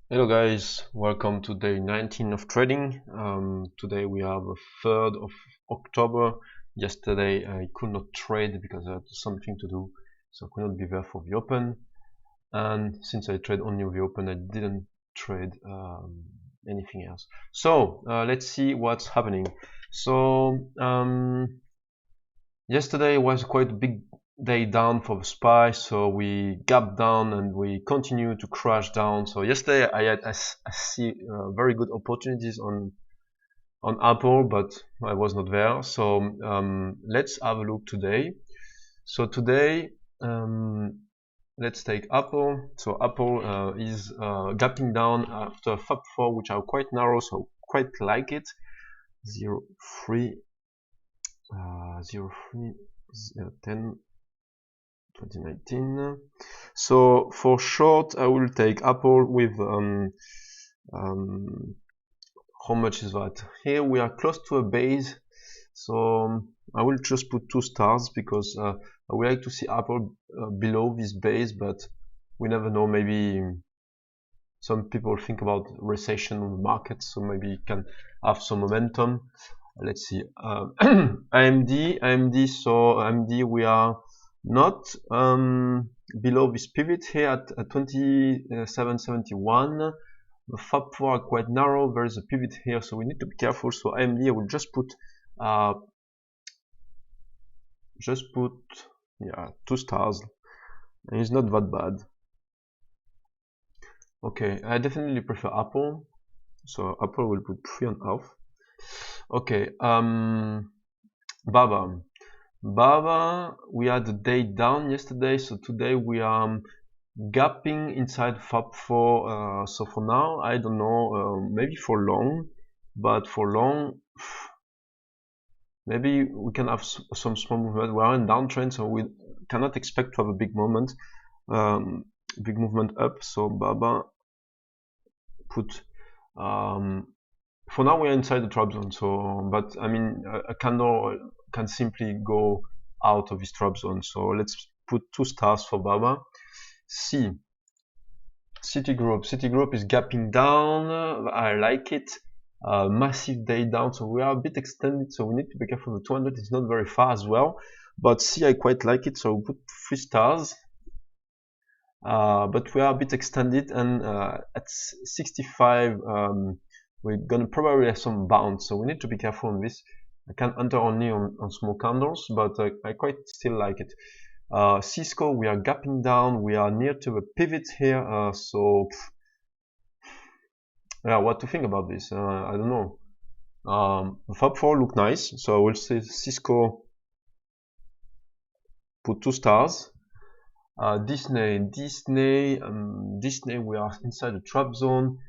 Hello guys, welcome to day 19 of trading. Today we have the 3rd of October. Yesterday I could not trade because I had something to do, so I could not be there for the open. And since I trade only the open, I didn't trade anything else. So let's see what's happening. So yesterday was quite a big day down for the SPY, so we gapped down and we continue to crash down. So yesterday I see very good opportunities on Apple, but I was not there. So let's have a look today. So today let's take Apple. So Apple is gapping down after Fab4, which are quite narrow, so quite like it. 0.3 0.3 10 2019. So for short, I will take Apple with how much is that? Here we are close to a base, so I will just put 2 stars because I would like to see Apple below this base, but we never know. Maybe some people think about recession on the market, so maybe it can have some momentum. Let's see. AMD. So AMD, we are not below this pivot here at 2771. The Fab4 are quite narrow. There is a pivot here, so we need to be careful. So AMD, I will just put yeah, 2 stars, and it's not that bad. Okay, I definitely prefer Apple, so Apple will put 3.5. Okay, Baba, we had a day down yesterday, so today we are gapping inside Fab4. So for now, I don't know, maybe for long, but for long, maybe we can have some small movement. We are in downtrend, so we cannot expect to have a big movement up. So Baba put for now we are inside the trap zone. So, but I mean, a candle can simply go out of this trap zone. So let's put 2 stars for Baba. Citigroup is gapping down. I like it. Massive day down, so we are a bit extended, so we need to be careful. The 200 is not very far as well, but I quite like it, so we'll put 3 stars. But we are a bit extended, and at 65 we're gonna probably have some bounce, so we need to be careful on this. I can enter only on small candles, but I quite still like it. Cisco, we are gapping down, we are near to a pivot here, so yeah, what to think about this? I don't know. Fab4 look nice, so I will say Cisco put 2 stars. Disney, we are inside the trap zone.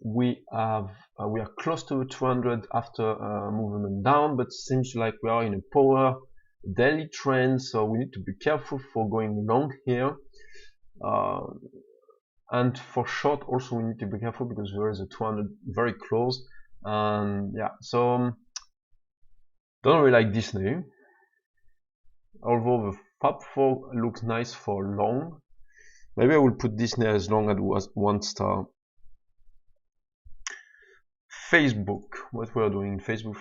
We are close to 200 after movement down, but seems like we are in a power daily trend, so we need to be careful for going long here. And for short also we need to be careful because there is a 200 very close. And yeah, so don't really like Disney, although the Fab4 looks nice for long. Maybe I will put Disney as long as 1 star. Facebook, what we are doing in Facebook,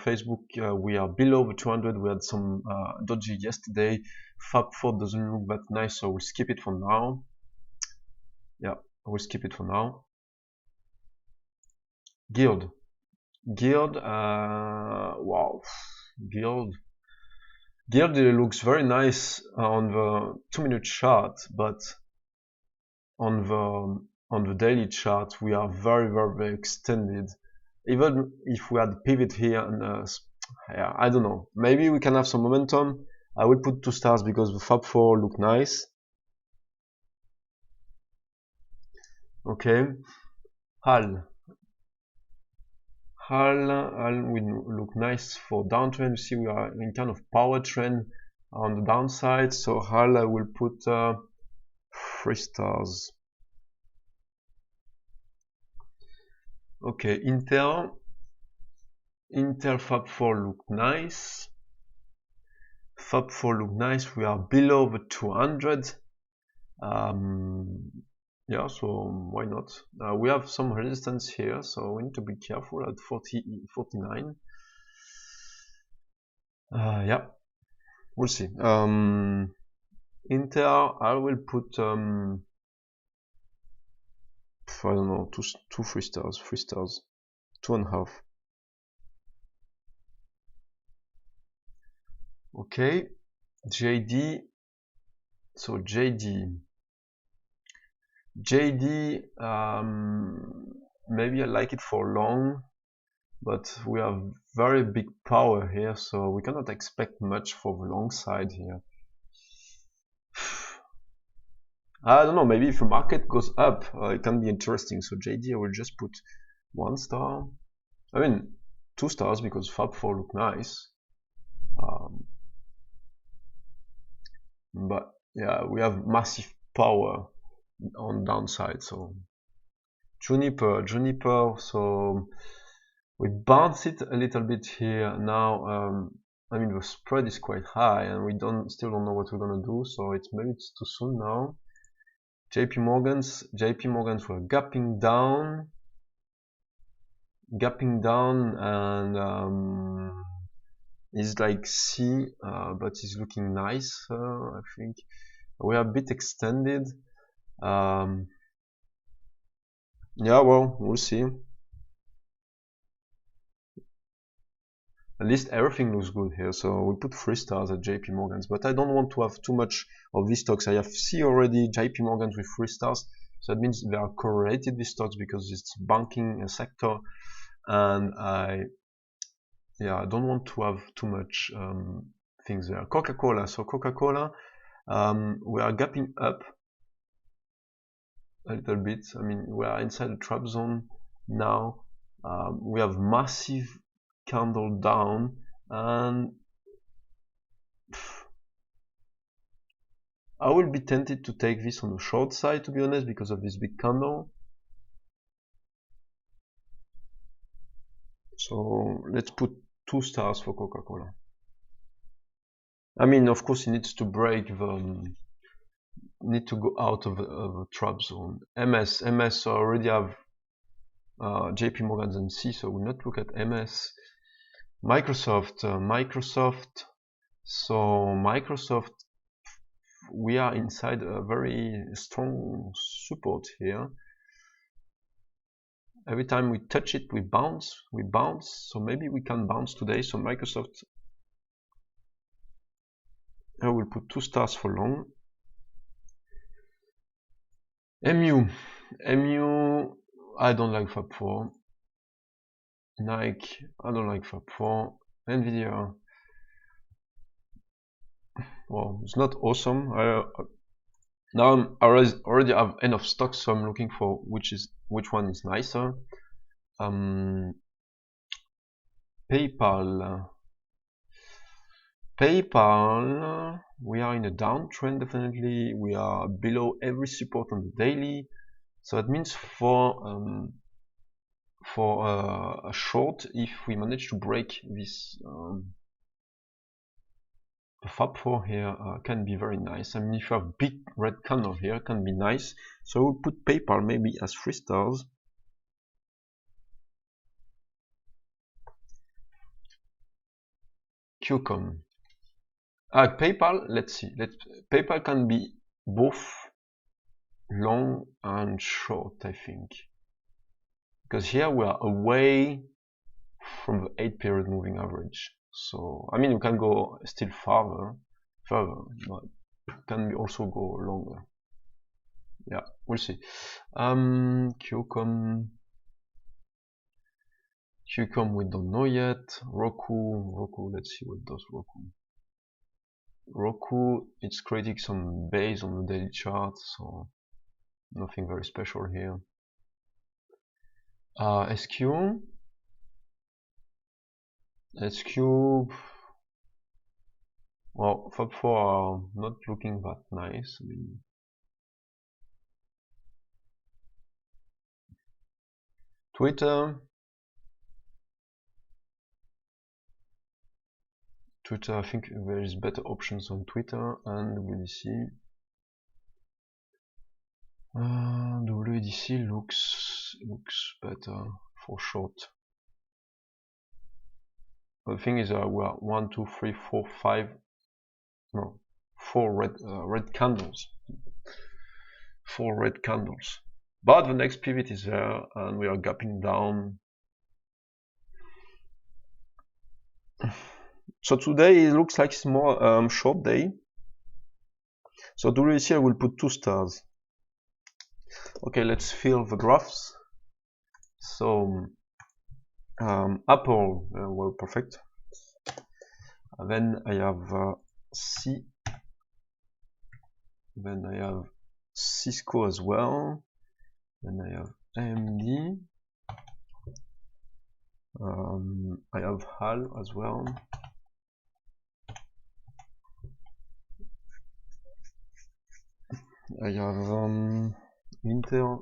we are below the 200. We had some dodgy yesterday. Fab4 doesn't look that nice, so we'll skip it for now. Yeah, we'll skip it for now. Guild, wow, Guild looks very nice on the 2-minute chart, but on the daily chart we are very extended. Even if we had a pivot here, and yeah, I don't know, maybe we can have some momentum. I will put 2 stars because the Fab4 look nice. Okay, HAL will look nice for downtrend. You see, we are in kind of power trend on the downside, so HAL I will put 3 stars. Okay, Intel Fab4 look nice. We are below the 200. yeah, so why not? We have some resistance here, so we need to be careful at 49. Yeah, we'll see. Inter, I will put I don't know, two 3 stars, 3 stars, 2.5. Okay, JD. So JD, maybe I like it for long, but we have very big power here, so we cannot expect much for the long side here. I don't know, maybe if the market goes up, it can be interesting. So JD, I will just put 1 star. I mean, 2 stars because Fab4 look nice. But yeah, we have massive power on downside. So Juniper, so we bounce it a little bit here. Now, I mean, the spread is quite high and we still don't know what we're gonna do. So maybe it's too soon now. JP Morgan's were gapping down, and is like C, but it's looking nice. I think we are a bit extended. Yeah, well, we'll see. At least everything looks good here, so we put 3 stars at JP Morgan's, but I don't want to have too much of these stocks. I have C already, JP Morgan's with 3 stars, so that means they are correlated, these stocks, because it's banking sector, and I don't want to have too much things there. Coca-Cola, so Coca-Cola, we are gapping up a little bit. I mean, we are inside the trap zone now. We have massive candle down, and I will be tempted to take this on the short side, to be honest, because of this big candle. So let's put 2 stars for Coca-Cola. I mean, of course, it needs to break need to go out of the trap zone. MS already have JP Morgan and C, so we'll not look at MS. Microsoft, so Microsoft, we are inside a very strong support here. Every time we touch it, we bounce, so maybe we can bounce today. So Microsoft, I will put 2 stars for long. MU, I don't like Fab4. Nike, I don't like Fab4. Nvidia, well, it's not awesome. Now I already have enough stocks, so I'm looking for which one is nicer. PayPal, we are in a downtrend, definitely. We are below every support on the daily, so that means for a short, if we manage to break this the Fab4 here, can be very nice. I mean, if you have big red candle here, can be nice. So we'll put PayPal maybe as 3 stars. QCOM. PayPal, let's see. PayPal can be both long and short, I think. Because here we are away from the 8 period moving average. So, I mean, you can go still further, but can also go longer. Yeah, we'll see. QCOM, we don't know yet. Roku, let's see what does Roku. Roku, it's creating some base on the daily chart, so nothing very special here. SQ, well, Fab4 are not looking that nice. I mean, Twitter, I think there is better options on Twitter, and we'll see. BDC looks better for short. The thing is, we are 1, 2, 3, 4, 5, no, 4 red candles. 4 red candles. But the next pivot is there, and we are gapping down. So today it looks like it's more short day. So to really see, I will put 2 stars. Okay, let's fill the graphs. So Apple, well, perfect. And then I have C. Then I have Cisco as well. Then I have AMD. I have HAL as well. I have Intel.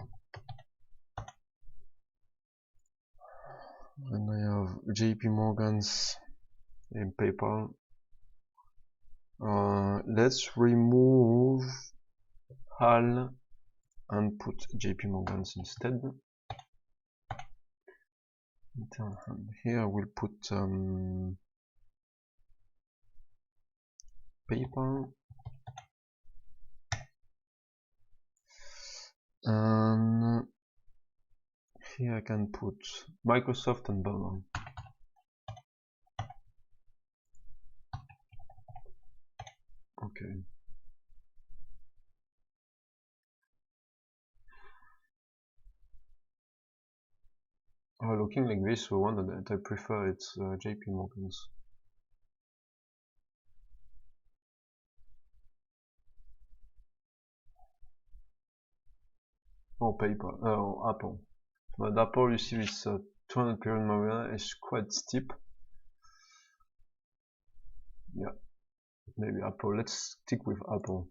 And I have JP Morgan's and PayPal. Let's remove HAL and put JP Morgan's instead. Here we'll put PayPal. And here I can put Microsoft and Ballon. Okay. Looking like this, the one that I prefer, it's JP Morgan's. Or PayPal, or Apple. But Apple, you see this 200 period moving is quite steep. Yeah, maybe Apple. Let's stick with Apple.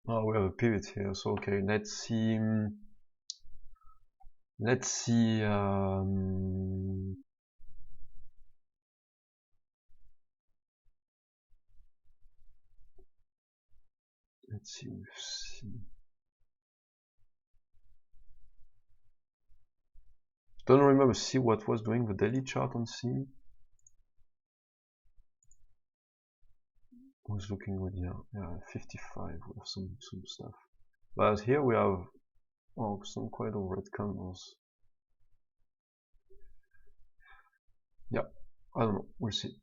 Oh, we have a pivot here. So okay, let's see. Let's see. Let's see with C. Don't remember C what was doing the daily chart on C. Was looking good, yeah, 55 with some stuff. But here we have some quite of red candles. Yeah, I don't know, we'll see.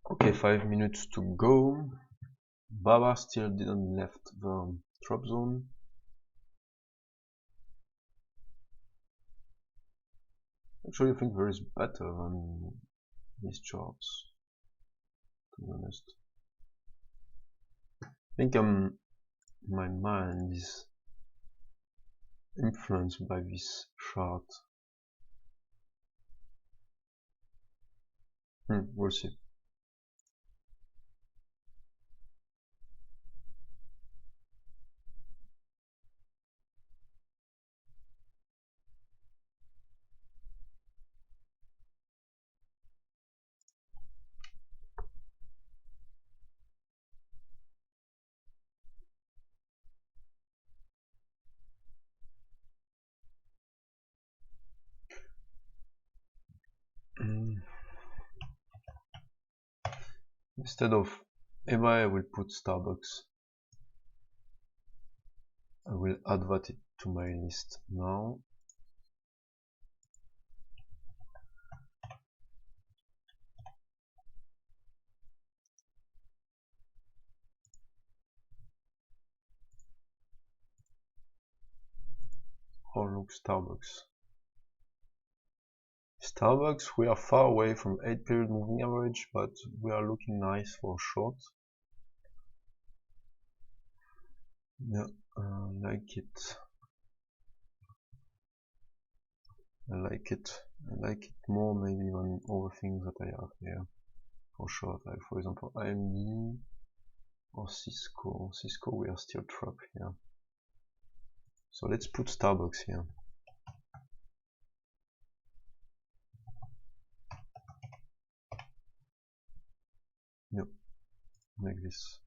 Okay, 5 minutes to go. Baba still didn't left the drop zone. Actually, I think there is better than these charts, to be honest. I think my mind is influenced by this chart. We'll see. Instead of Emma, I will put Starbucks. I will add that to my list now. How looks Starbucks? Starbucks, we are far away from 8 period moving average, but we are looking nice for short. Yeah, I like it. I like it more maybe than other things that I have here for short, like for example AMD or Cisco. Cisco, we are still trapped here. So let's put Starbucks here. Yep, like this.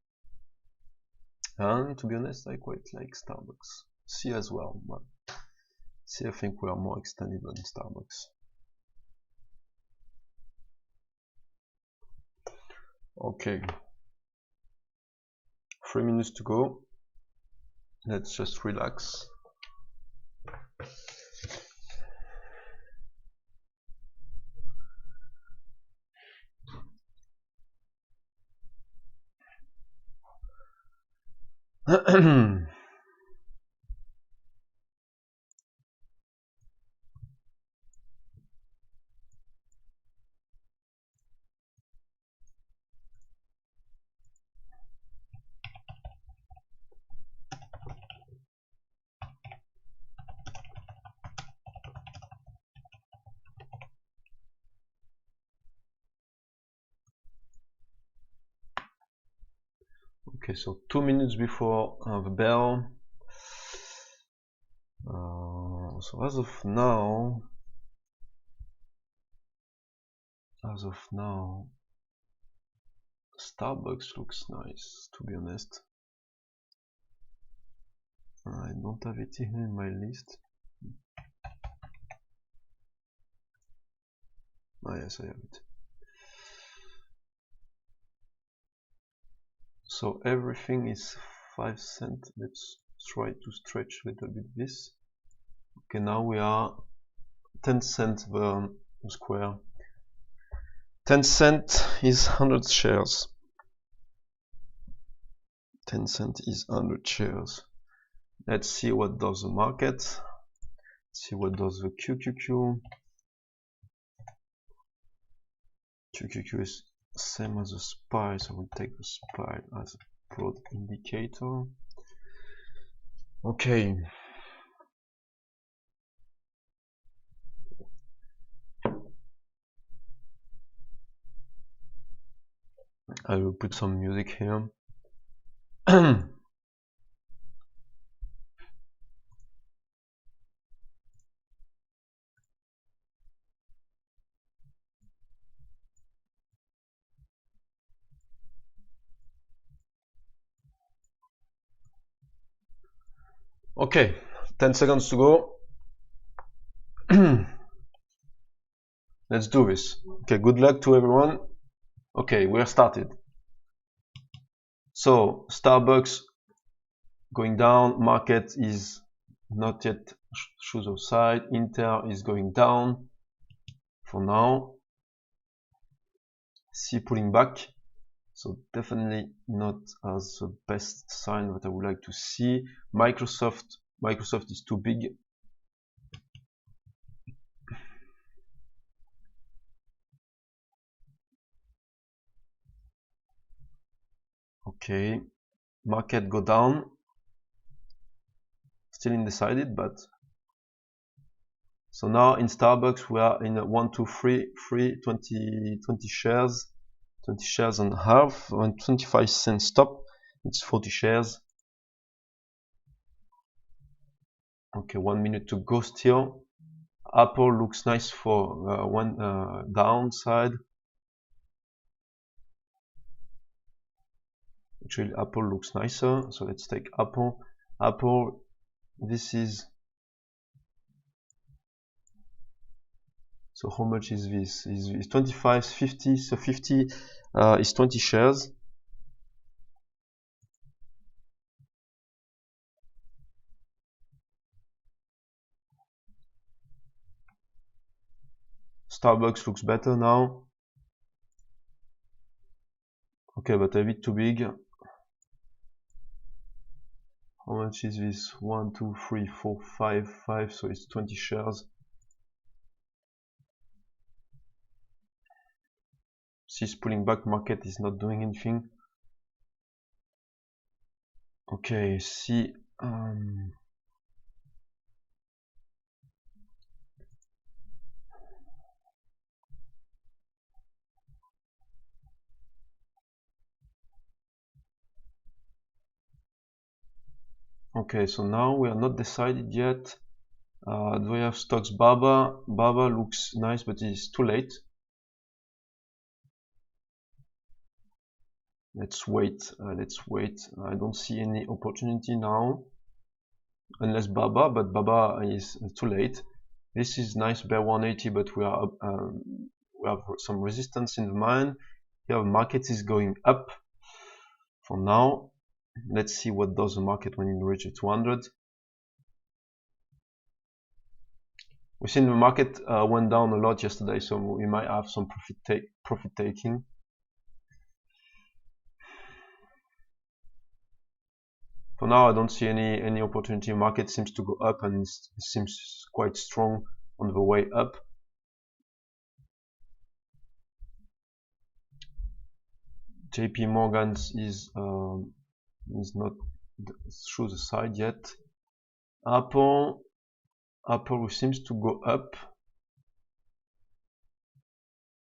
And to be honest, I quite like Starbucks. C as well, but C I think we are more extended than Starbucks. Okay, 3 minutes to go. Let's just relax. Okay, so 2 minutes before the bell. So as of now, Starbucks looks nice, to be honest. I don't have it here in my list. Ah yes, I have it. So everything is 5 cents. Let's try to stretch a little bit this. Okay, now we are 10 cents per square. 10 cents is 100 shares. 10 cents is 100 shares. Let's see what does the market. See what does the QQQ. QQQ is same as the SPY, so we'll take the SPY as a broad indicator. Okay. I will put some music here. Okay, 10 seconds to go. Let's do this. Okay, good luck to everyone. Okay, we're started. So Starbucks going down, market is not yet shoes of side. Inter is going down for now. C pulling back, so definitely not as the best sign that I would like to see. Microsoft is too big. Okay, market go down, still undecided, but so now in Starbucks we are in a 1, 2, 3, 20 shares, 20 shares and a half, and 25 cents stop. It's 40 shares. Okay, 1 minute to go still. Apple looks nice for one downside. Actually, Apple looks nicer, so let's take Apple. Apple, this is, so how much is this? Is 25, 50, so 50 is 20 shares. Starbucks looks better now. Okay, but a bit too big. How much is this? 1, 2, 3, 4, 5, 5, so it's 20 shares. She's pulling back, market is not doing anything. Okay, see, okay, so now we are not decided yet. Do we have stocks? Baba looks nice, but it's too late. Let's wait. I don't see any opportunity now, unless Baba, but Baba is too late. This is nice bear 180, but we have some resistance in the mind. Here the market is going up for now. Let's see what does the market when it reaches 200. We've seen the market went down a lot yesterday, so we might have some profit taking. For now, I don't see any opportunity. Market seems to go up and it seems quite strong on the way up. JP Morgan's is not through the side yet. Apple seems to go up.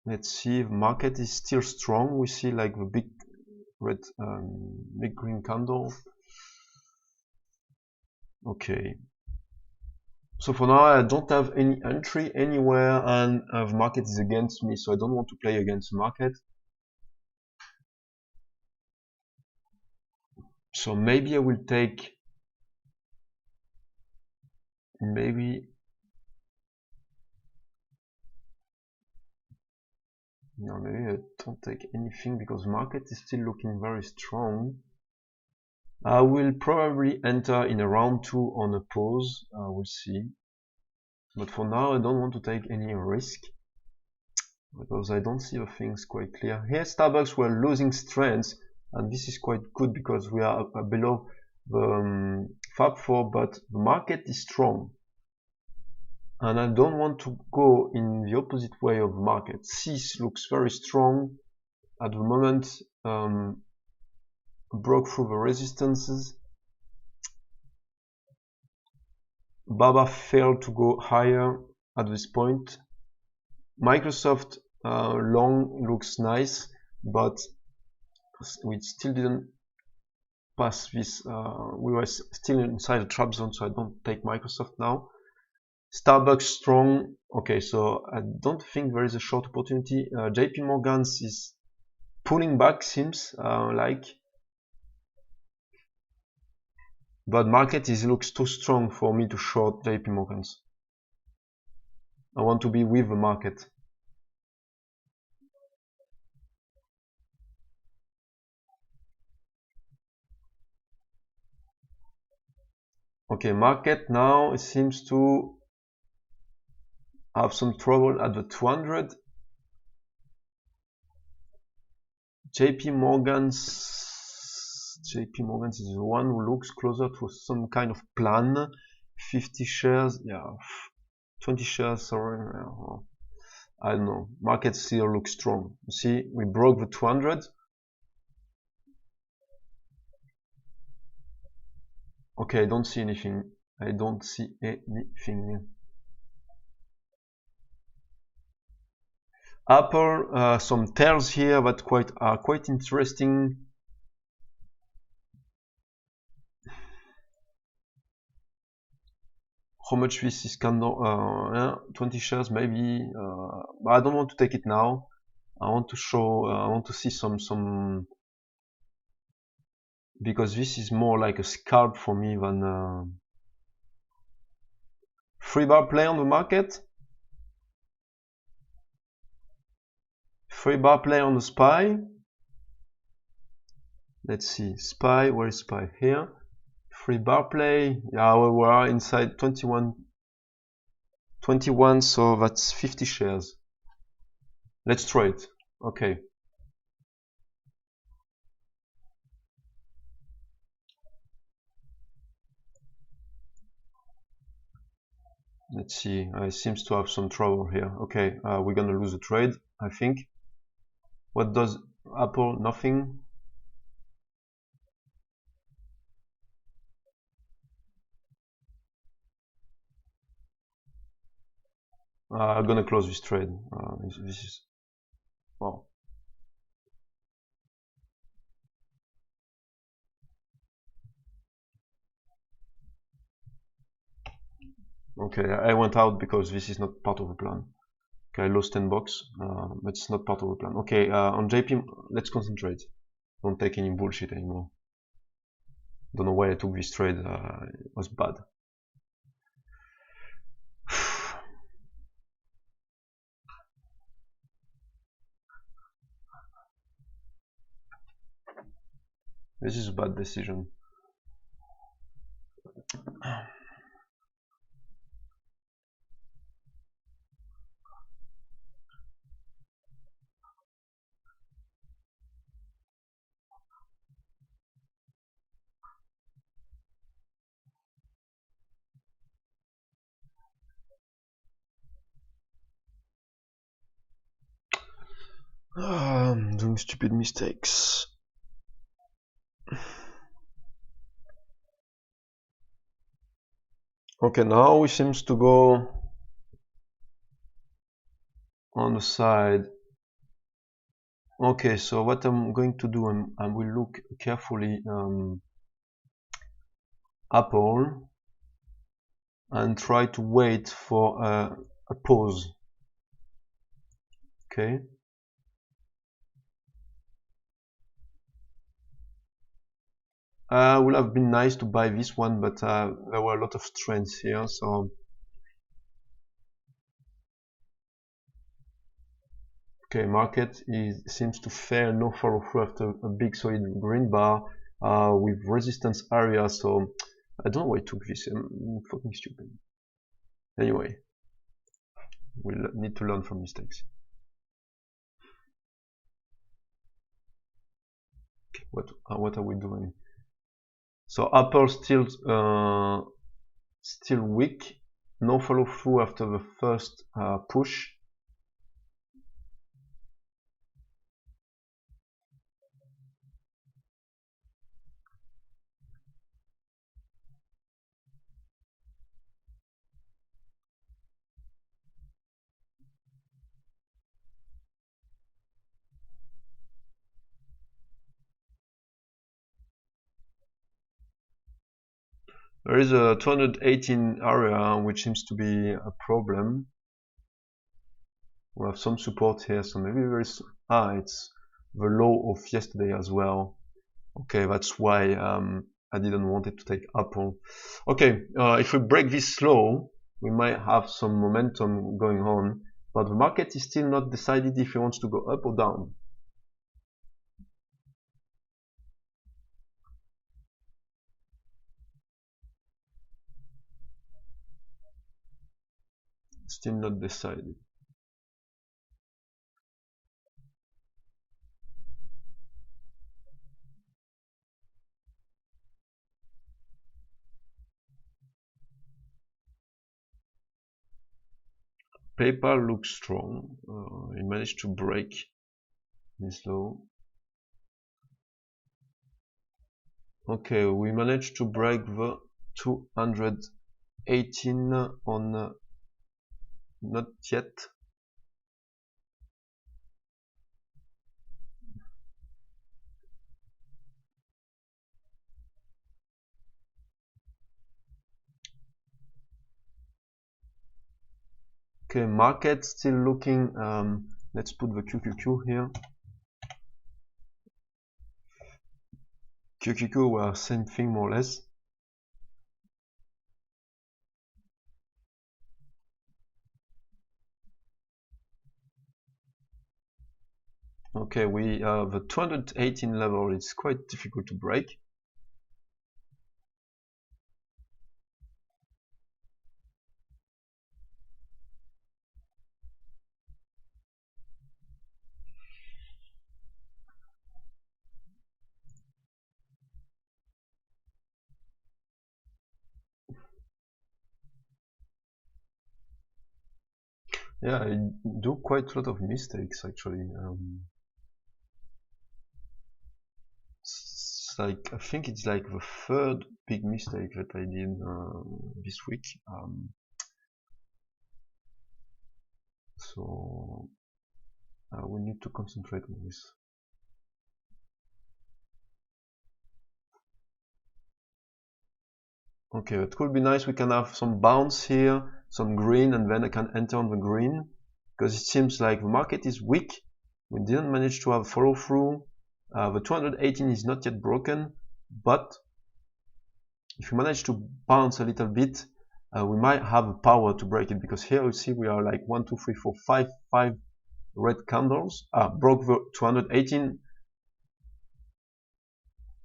Let's see, the market is still strong. We see like the big red, big green candle. Okay. So for now, I don't have any entry anywhere, and the market is against me, so I don't want to play against the market. So maybe I will take, maybe I don't take anything because the market is still looking very strong. I will probably enter in a round 2 on a pause. We'll see. But for now, I don't want to take any risk because I don't see the things quite clear. Here, Starbucks were losing strength, and this is quite good because we are below the Fab4, but the market is strong. And I don't want to go in the opposite way of the market. CIS looks very strong at the moment. Broke through the resistances. Baba failed to go higher at this point. Microsoft long looks nice, but we still didn't pass this. We were still inside the trap zone, so I don't take Microsoft now. Starbucks strong. Okay, so I don't think there is a short opportunity. JP Morgan's is pulling back, seems like. But market looks too strong for me to short JP Morgan's. I want to be with the market. Okay, market now it seems to have some trouble at the 200. JP Morgan's is the one who looks closer to some kind of plan. 50 shares, yeah, 20 shares, sorry. I don't know. Market still looks strong. You see, we broke the 200. Okay, I don't see anything. I don't see anything. Apple, some tails here that are quite interesting. How much this is candle? 20 shares maybe, but I don't want to take it now. I want to show, I want to see some, because this is more like a scalp for me than 3-bar play on the market. 3-bar play on the SPY. Let's see, SPY, where is SPY? Here. 3-bar play, yeah, we are inside 21, so that's 50 shares. Let's trade. Okay. Let's see, I seems to have some trouble here. Okay, we're gonna lose a trade, I think. What does Apple? Nothing. I'm gonna close this trade. This is, well, okay, I went out because this is not part of the plan. Okay, I lost 10 bucks, but it's not part of the plan. Okay, on JP, let's concentrate. Don't take any bullshit anymore. Don't know why I took this trade. It was bad. This is a bad decision. I'm doing stupid mistakes. Okay, now it seems to go on the side. Okay, so what I'm going to do, I will look carefully Apple and try to wait for a pause. Okay. Would have been nice to buy this one, but there were a lot of strengths here, so okay, market seems to fail no follow through after a big solid green bar with resistance area, so I don't know why I took this. I'm fucking stupid. Anyway, we'll need to learn from mistakes. Okay, what are we doing? So Apple still weak, no follow through after the first push. There is a 218 area which seems to be a problem. We have some support here, so maybe there is, it's the low of yesterday as well. Okay, that's why I didn't want it to take Apple. Okay, if we break this low, we might have some momentum going on, but the market is still not decided if it wants to go up or down. Still not decided. PayPal looks strong. It managed to break this low. Okay, we managed to break the 218 on not yet. Okay, market still looking. Let's put the QQQ here. QQQ were same thing more or less. Okay, the 218 level is quite difficult to break. Yeah, I do quite a lot of mistakes actually. It's like I think it's like the third big mistake that I did this week. So we need to concentrate on this. Okay, it could be nice. We can have some bounce here, some green, and then I can enter on the green because it seems like the market is weak. We didn't manage to have follow through. The 218 is not yet broken, but if we manage to bounce a little bit, we might have power to break it because here you see we are like 1, 2, 3, 4, 5 red candles. Broke the 218.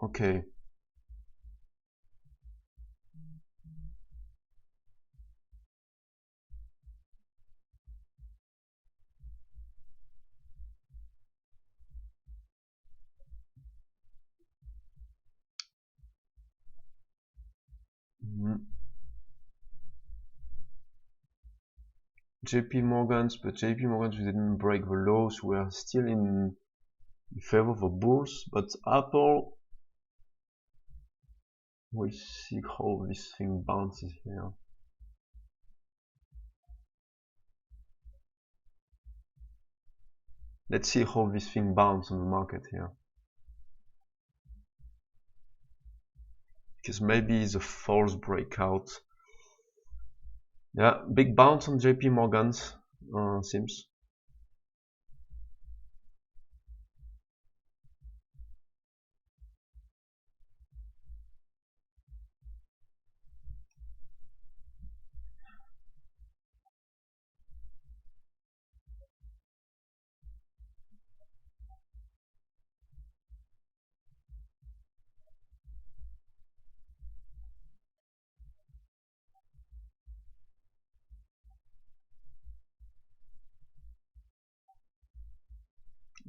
Okay. Mm. JP Morgan's, but JP Morgan's we didn't break the lows. We are still in favor of the bulls, but Apple, we'll see how this thing bounces here. Let's see how this thing bounces on the market here. Because maybe it's a false breakout. Yeah, big bounce on JP Morgan's, seems.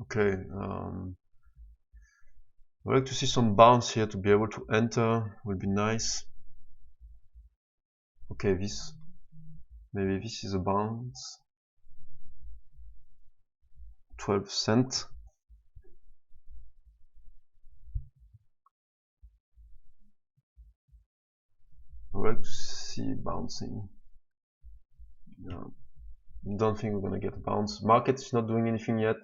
Okay, I'd like to see some bounce here to be able to enter, would be nice. Okay, maybe this is a bounce. 12 cents. I'd like to see bouncing. Yeah. Don't think we're gonna get a bounce. Market is not doing anything yet.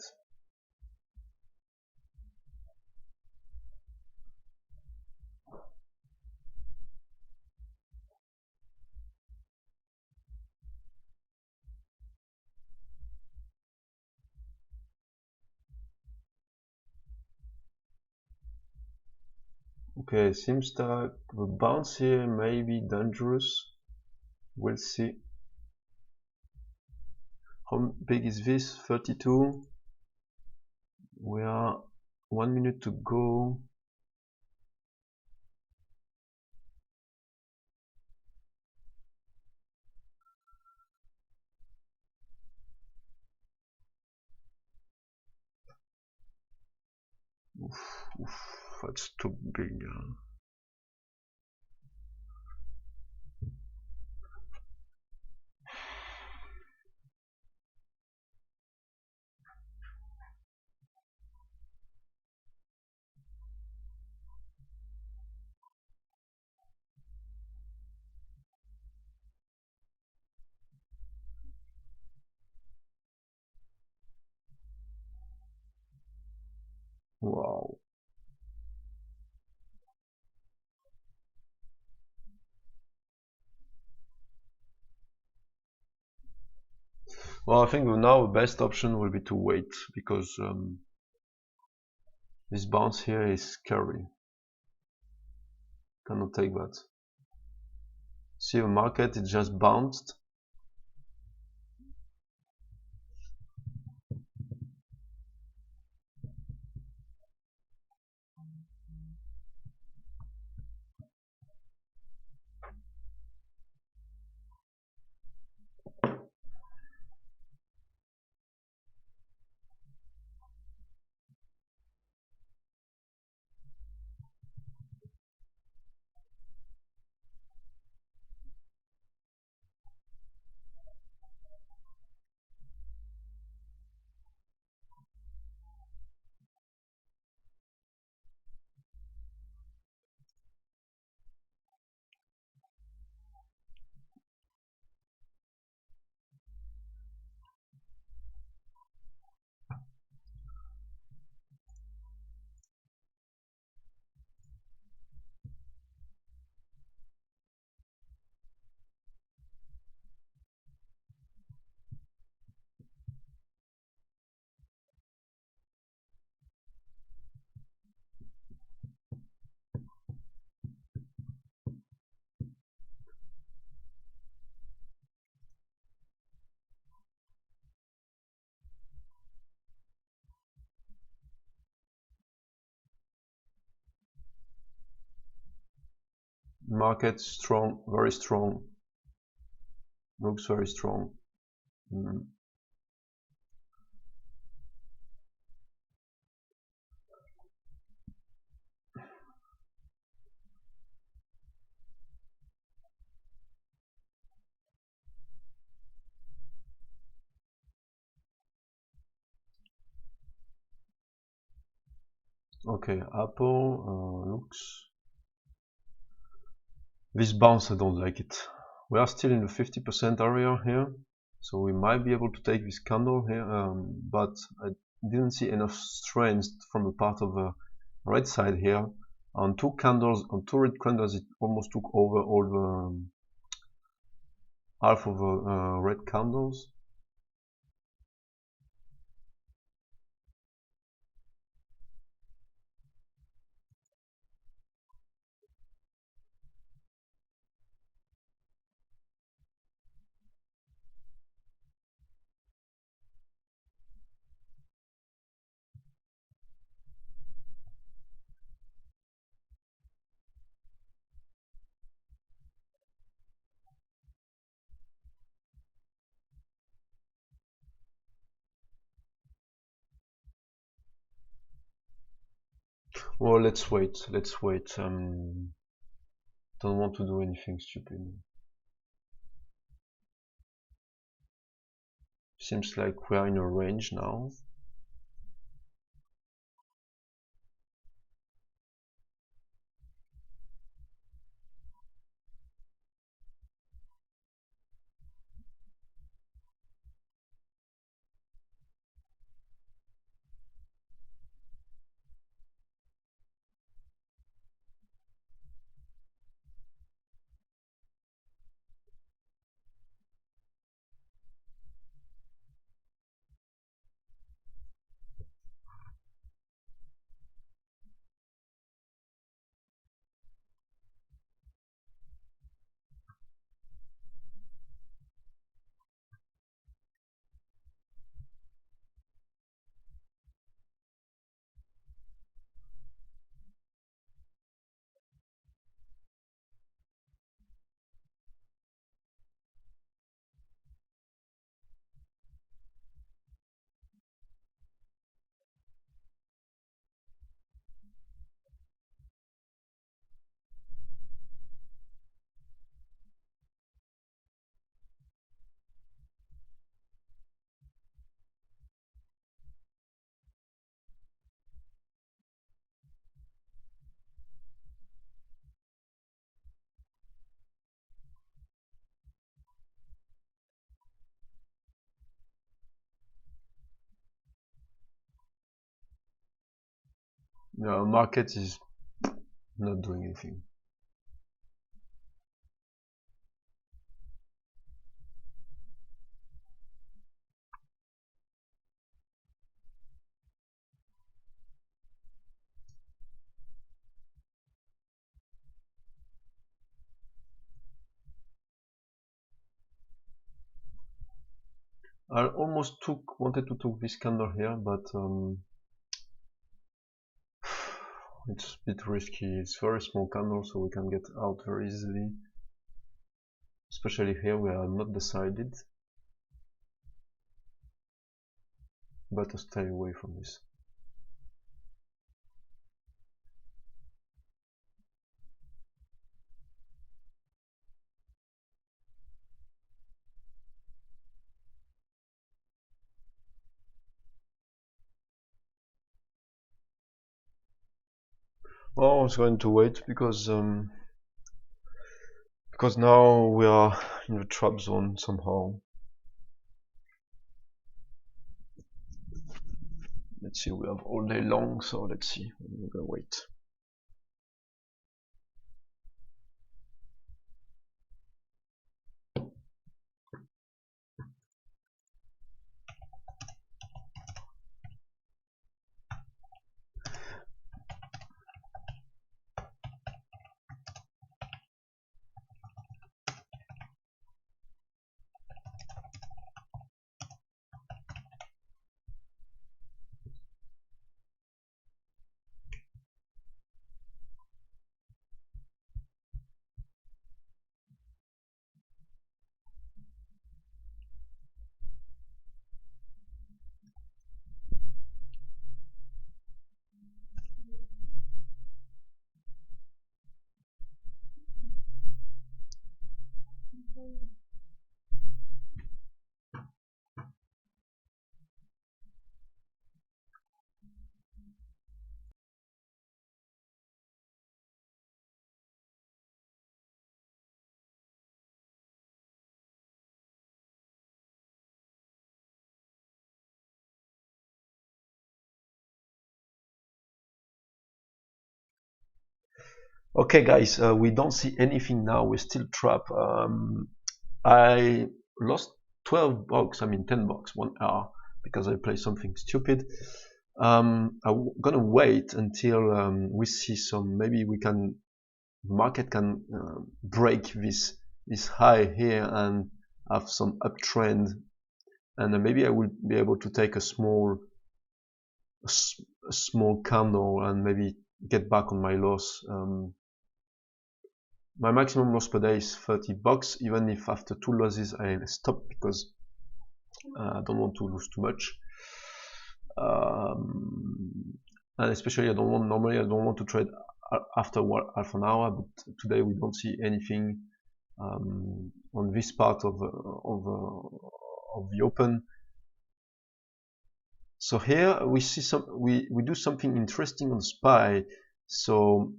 Okay, seems that the bounce here may be dangerous. We'll see. How big is this? 32. We are 1 minute to go. Oof, that's too big. Wow. Well, I think now the best option will be to wait because this bounce here is scary. Cannot take that. See the market, it just bounced. Market strong, very strong. Looks very strong. Okay, Apple looks. This bounce, I don't like it. We are still in the 50% area here, so we might be able to take this candle here, but I didn't see enough strength from the part of the right side here. On two red candles, it almost took over all the half of the red candles. Well, let's wait. Don't want to do anything stupid. Seems like we are in a range now. The market is not doing anything. I almost wanted to take this candle here, but it's a bit risky. It's a very small candle, so we can get out very easily. Especially here, we are not decided. Better stay away from this. Oh, I was going to wait because now we are in the trap zone somehow. Let's see, we have all day long, so let's see. We're gonna wait. Okay, guys, we don't see anything now. We're still trapped. I lost 12 bucks. I mean 10 bucks 1 hour because I played something stupid. I'm gonna wait until we see some. Maybe we can market can break this high here and have some uptrend, and maybe I will be able to take a small candle and maybe get back on my loss. My maximum loss per day is 30 bucks, even if after 2 losses I stop because I don't want to lose too much. And especially normally I don't want to trade after half an hour, but today we don't see anything on this part of the open. So here we see we do something interesting on SPY. So,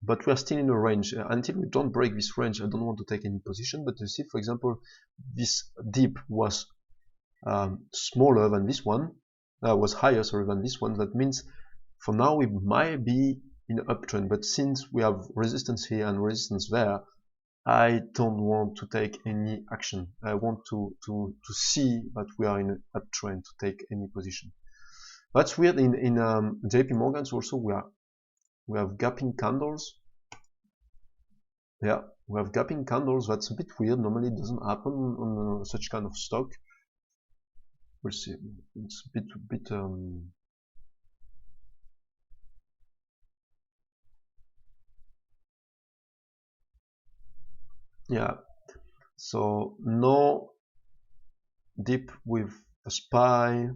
but we are still in a range. Until we don't break this range, I don't want to take any position. But you see, for example, this dip was smaller than this one, was higher, sorry, than this one. That means for now we might be in an uptrend. But since we have resistance here and resistance there, I don't want to take any action. I want to see that we are in an uptrend to take any position. That's weird. In JP Morgan's also we have gapping candles. Yeah, we have gapping candles. That's a bit weird. Normally it doesn't happen on such kind of stock. We'll see. It's a bit yeah. So no dip with the SPY.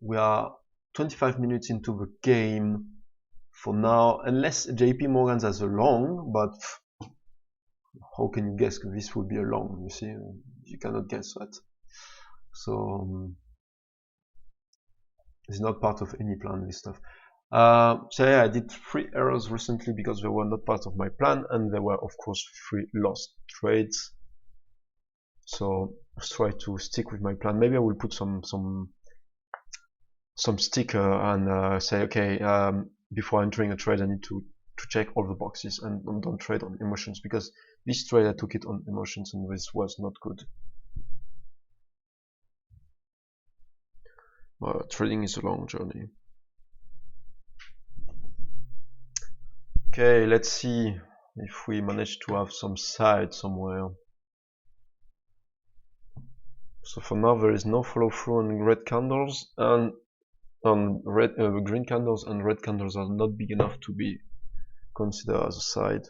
We are 25 minutes into the game for now, unless JP Morgan's has a long, but how can you guess this would be a long? You see, you cannot guess that. So it's not part of any plan, this stuff. So yeah, I did 3 errors recently because they were not part of my plan, and there were of course 3 lost trades. So let's try to stick with my plan. Maybe I will put some sticker and say, okay, before entering a trade I need to check all the boxes and don't trade on emotions, because this trade I took it on emotions and this was not good. Trading is a long journey. Okay, let's see if we manage to have some side somewhere. So for now there is no follow through on red candles, and on green candles, and red candles are not big enough to be considered as a side.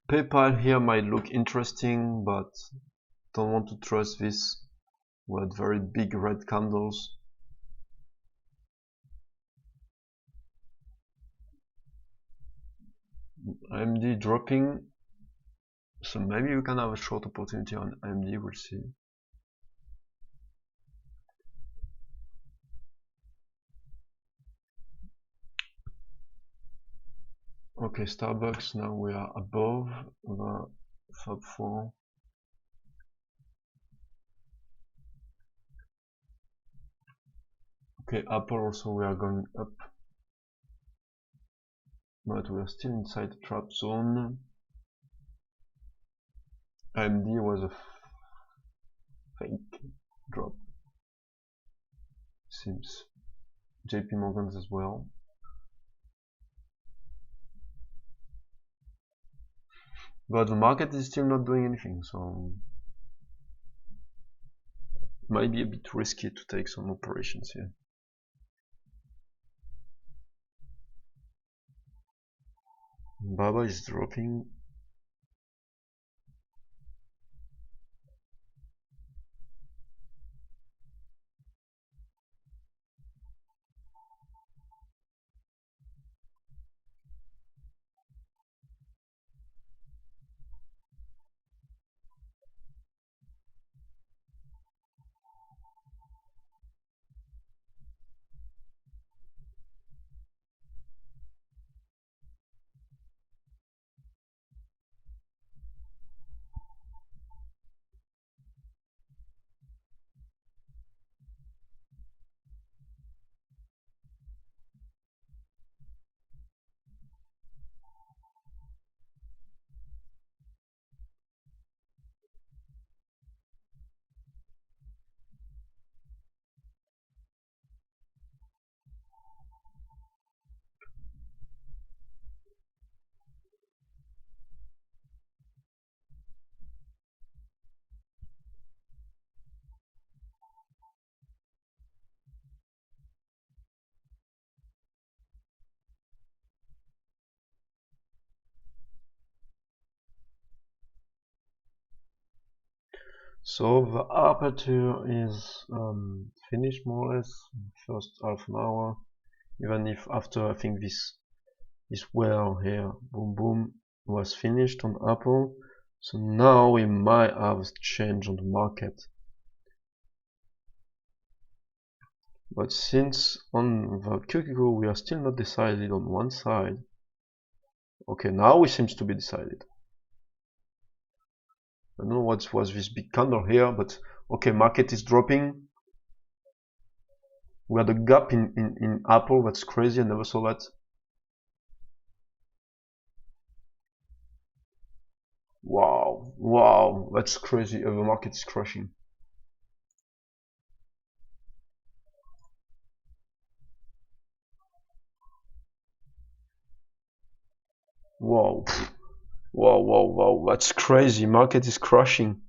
PayPal here might look interesting, but don't want to trust this with very big red candles. AMD dropping, so maybe we can have a short opportunity on AMD, we'll see. Okay, Starbucks, now we are above the sub 4. Okay, Apple also we are going up, but we are still inside the trap zone. AMD was a fake drop, seems. JP Morgan's as well. But the market is still not doing anything, so it might be a bit risky to take some operations here. Baba is dropping. So the aperture is finished more or less. First half an hour. Even if after I think this well here, boom boom, was finished on Apple. So now we might have a change on the market. But since on the QQQ we are still not decided on one side. Okay, now we seems to be decided. I don't know what was this big candle here, but okay, market is dropping. We had a gap in Apple, that's crazy, I never saw that. Wow, wow, that's crazy, the market is crashing. Wow, wow, wow, wow, that's crazy, market is crashing.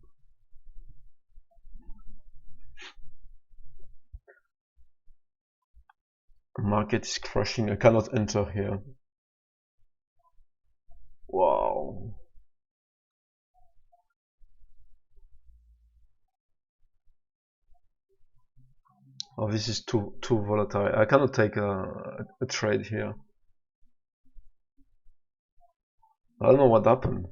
Market is crashing, I cannot enter here. Wow. Oh, this is too volatile. I cannot take a trade here. I don't know what happened.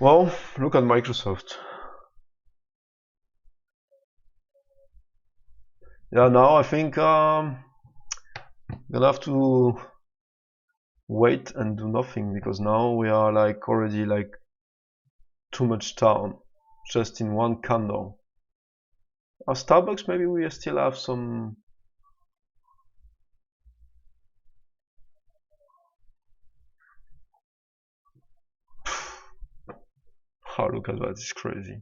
Well, look at Microsoft. Yeah, now I think gonna have to wait and do nothing because now we are like already like too much down just in one candle. Starbucks, maybe we still have some. Oh, look at that, it's crazy.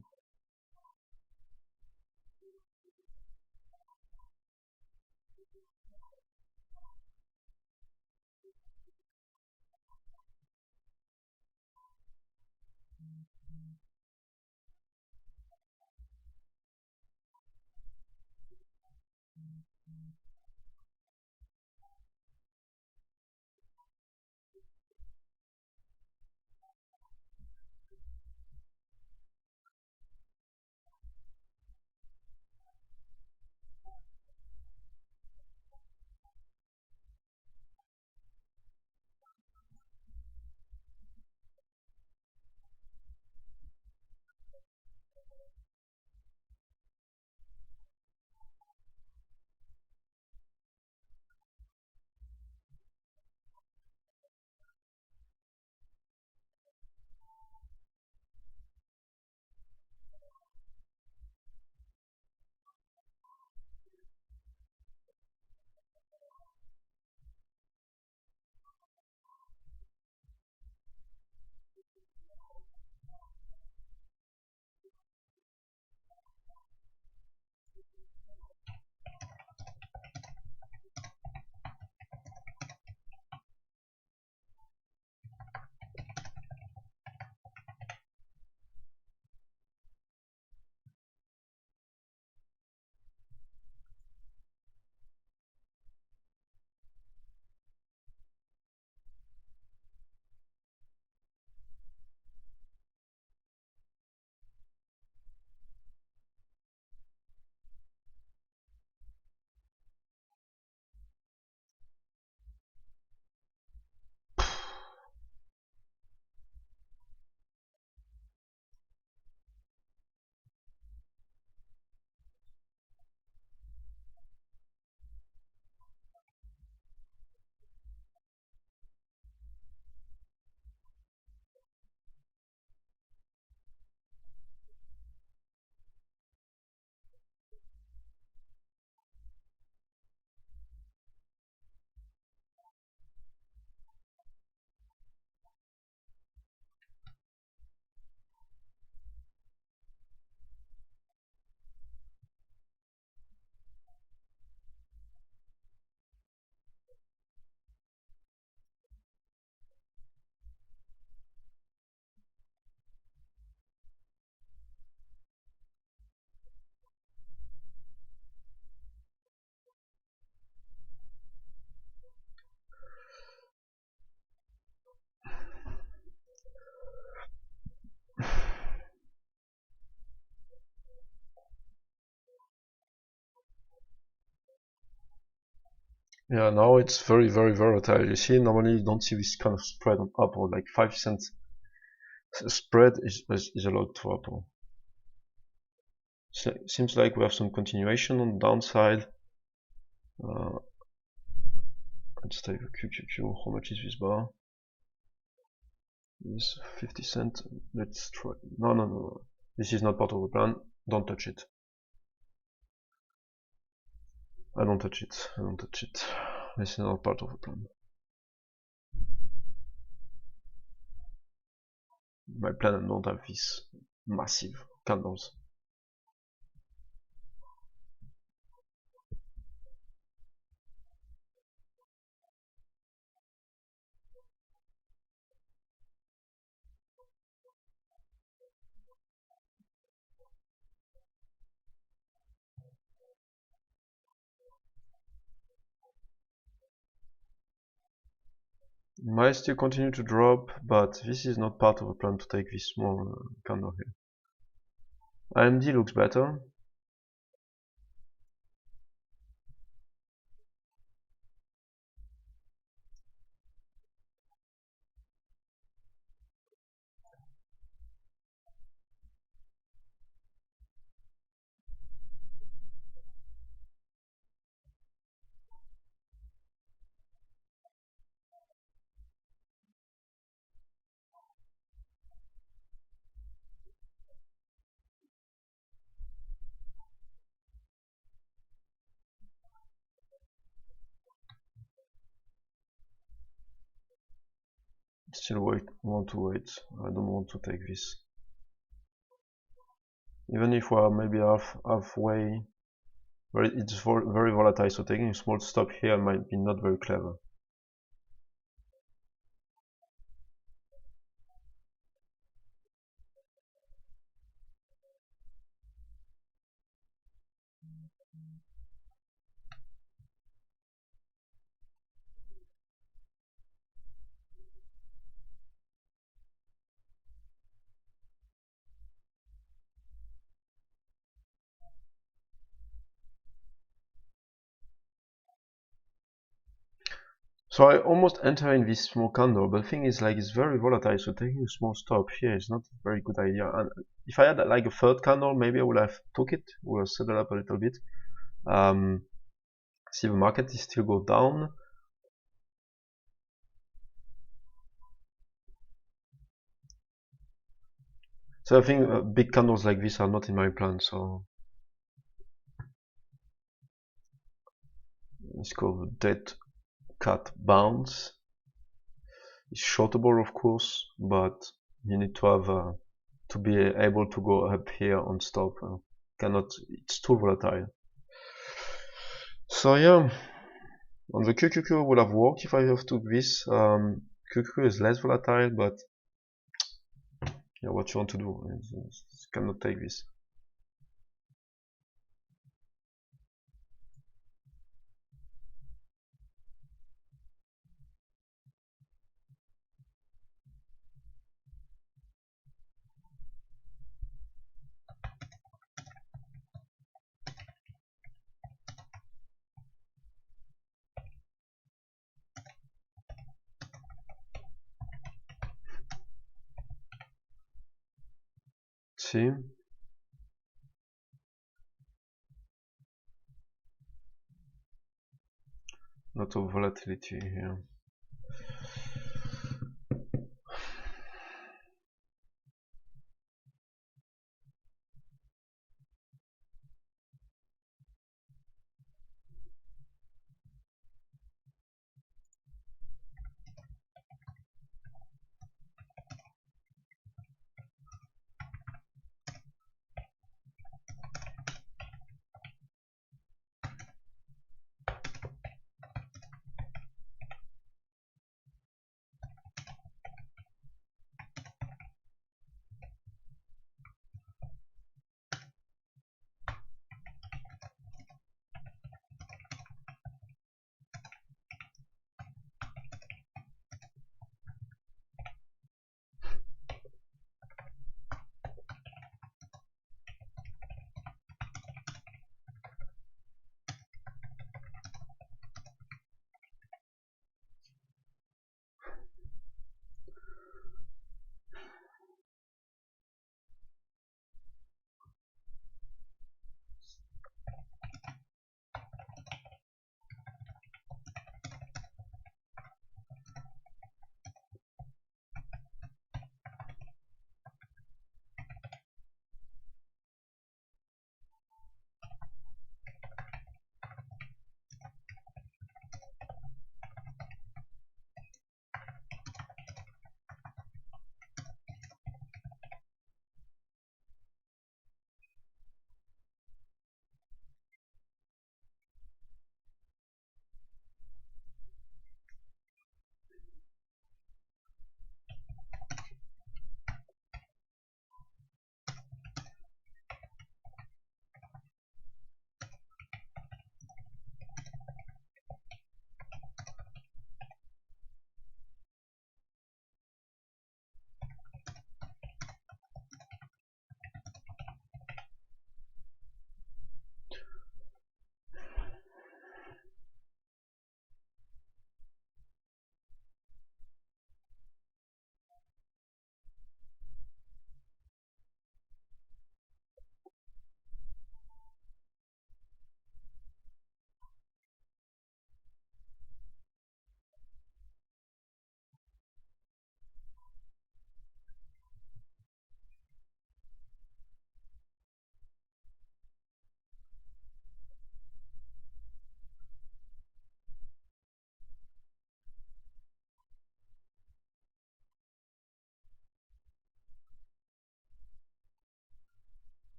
Yeah, now it's very, very volatile. You see, normally you don't see this kind of spread on up, or like 5 cents spread is a lot to Apple. So seems like we have some continuation on the downside. Let's take a QQQ. How much is this bar? Is 50 cents. Let's try. No, no, no. This is not part of the plan. Don't touch it. I don't touch it. I don't touch it. This is not part of the plan. My plan, I don't have these massive candles. It might still continue to drop, but this is not part of the plan to take this small candle here. AMD looks better. Still want to wait. I don't want to take this. Even if we are maybe halfway, it's very volatile, so taking a small stop here might be not very clever. So I almost enter in this small candle, but the thing is, like, it's very volatile, so taking a small stop here is not a very good idea. And if I had like a third candle, maybe I would have took it, would have settled up a little bit. See, the market is still go down. So I think big candles like this are not in my plan, so it's called dead cat bounce. It's shortable, of course, but you need to have to be able to go up here on stop. Cannot, it's too volatile. So yeah, on the QQQ would have worked if I have took this. QQQ is less volatile, but yeah, what you want to do is cannot take this. See, lot of volatility here.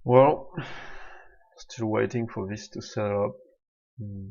Well, still waiting for this to set up. Hmm.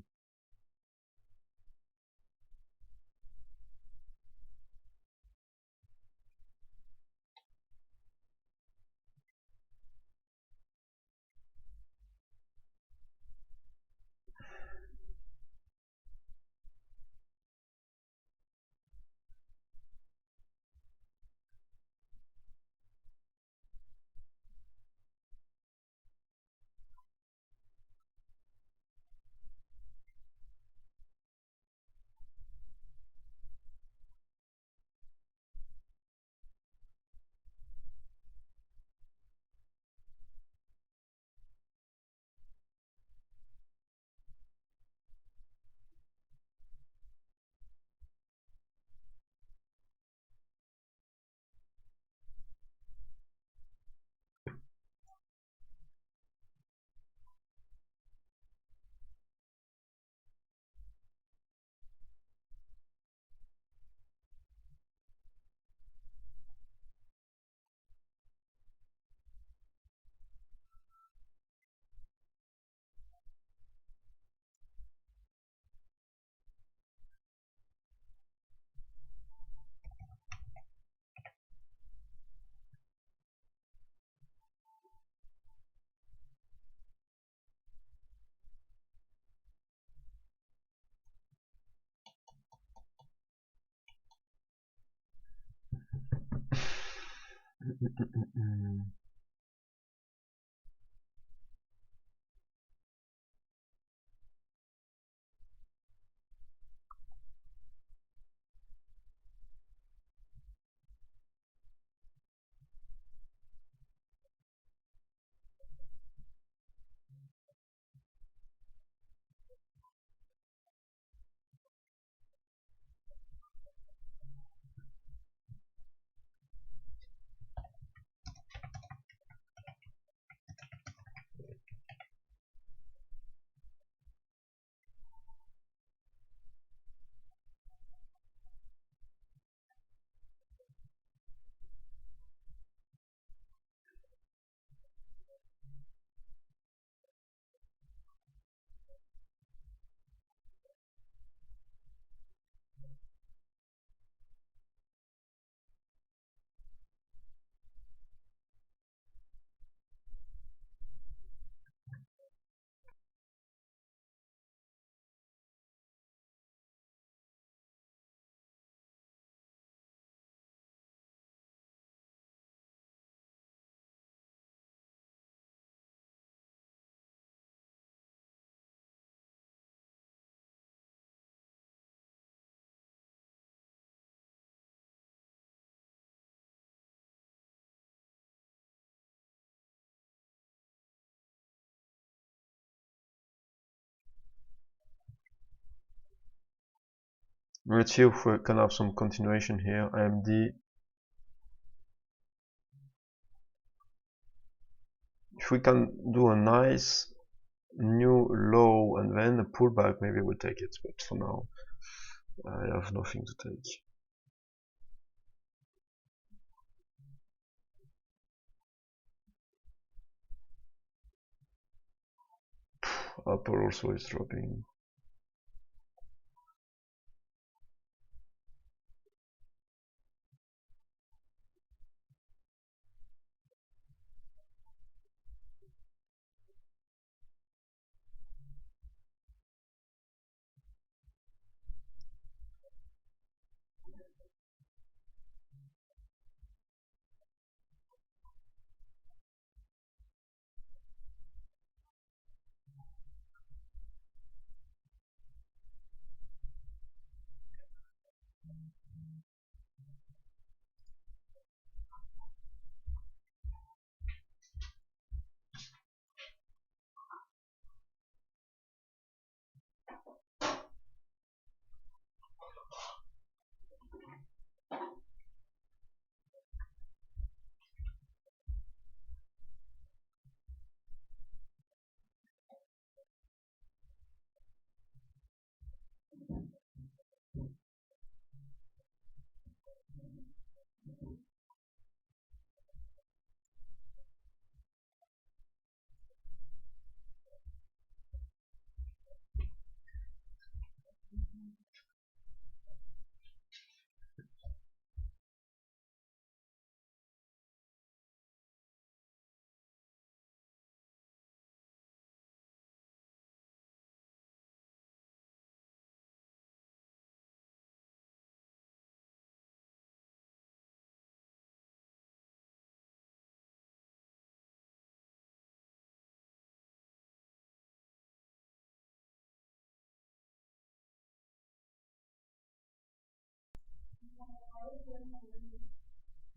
Let's see if we can have some continuation here. AMD. If we can do a nice new low and then a pullback, maybe we'll take it. But for now, I have nothing to take. Apple also is dropping.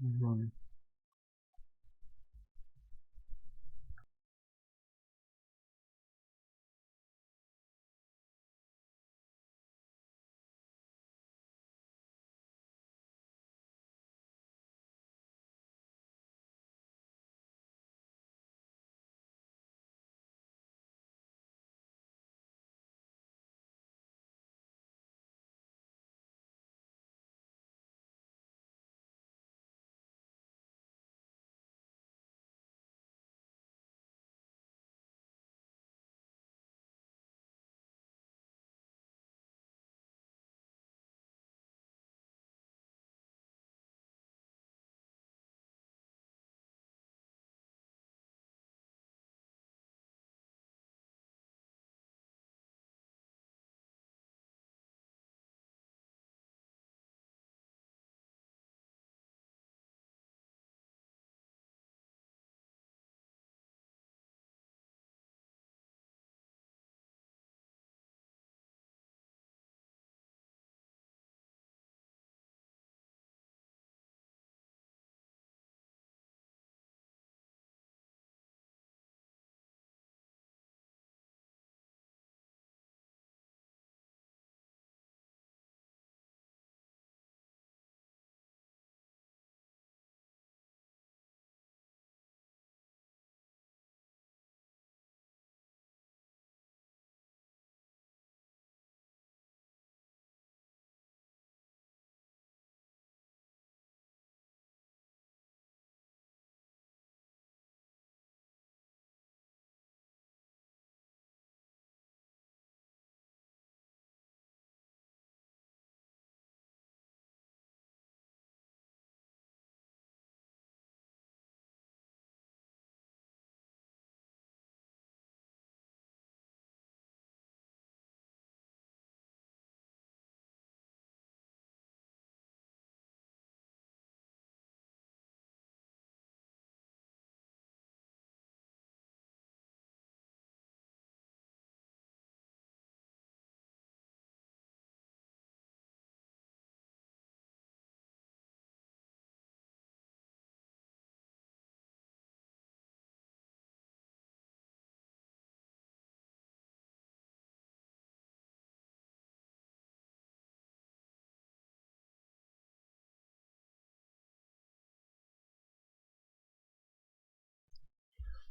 Mhm.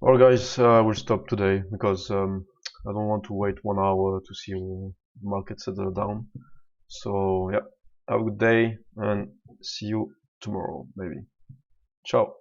Well, guys, I will stop today because I don't want to wait 1 hour to see the market settle down. So yeah, have a good day and see you tomorrow, maybe. Ciao.